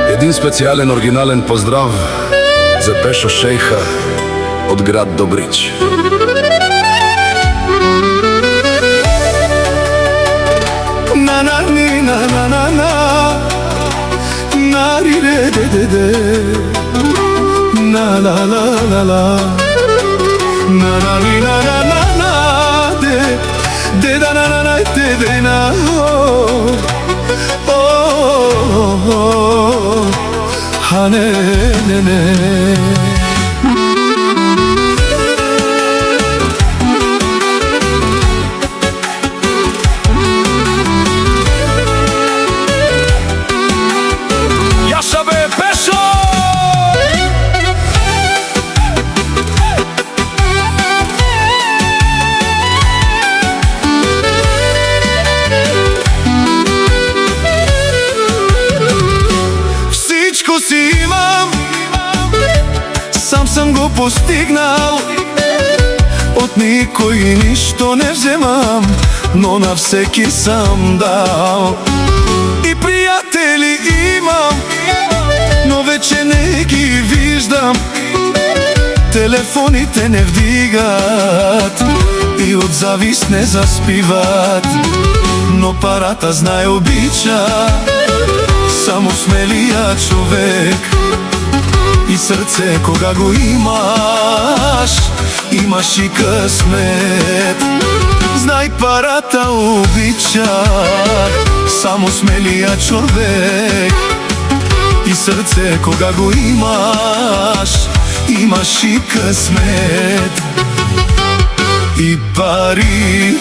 Един специален оригинален поздрав за Пешо Шейха от град Добрич. Яша бе, Пешо! Всичко си имам, сам съм го постигнал. От никой нищо не вземам, но на всеки съм дал. И приятели имам, но вече не ги виждам. Телефоните не вдигат и от завист не заспиват. Но парата, знай, обича само смелия човек. И сърце, кога го имаш, имаш и късмет. Знай, парата обича само смелия човек. И сърце, кога го имаш, имаш и късмет. И пари,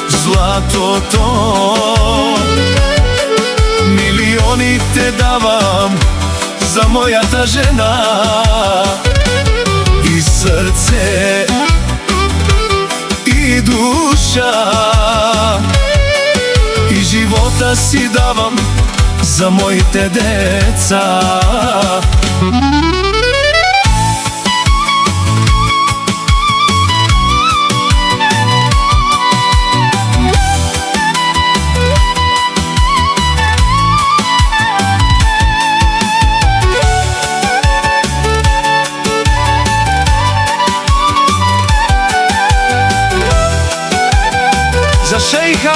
златото, милионите давам за моята жена. И сърце, и душа, и живота си давам за моите деца. За Шейха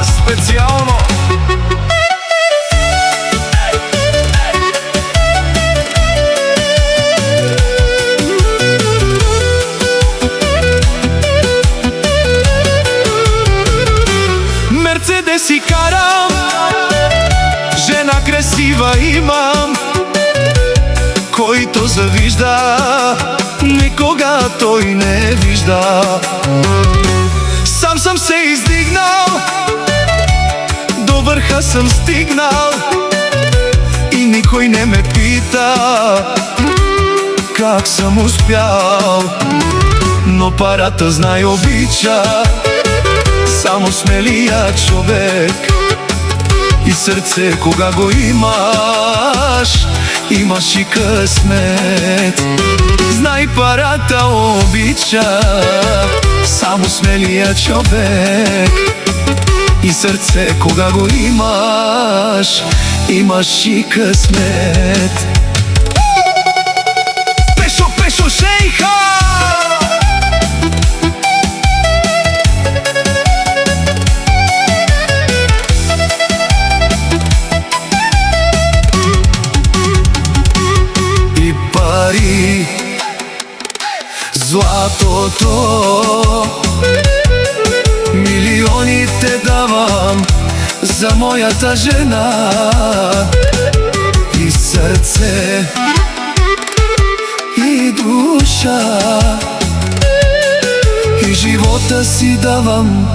специално! Мерцедеси карам, жена красива имам. Който завижда, никога той не вижда. Сам съм се издигнал, до върха съм стигнал. И никой не ме пита как съм успял. Но парата, знай, обича само смелия човек. И сърце, кога го имаш, имаш и късмет. Знай, парата обича само смелия човек. И сърце, кога го имаш, имаш и късмет. Пешо, Пешо Шейха! И пари, златото, милионите давам за моята жена. И сърце, и душа, и живота си давам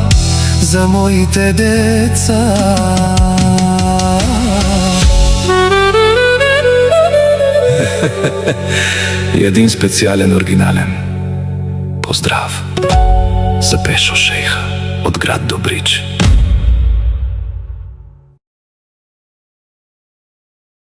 за моите деца. И един специален оригинален поздрав за Пешо Шейха от град Добрич.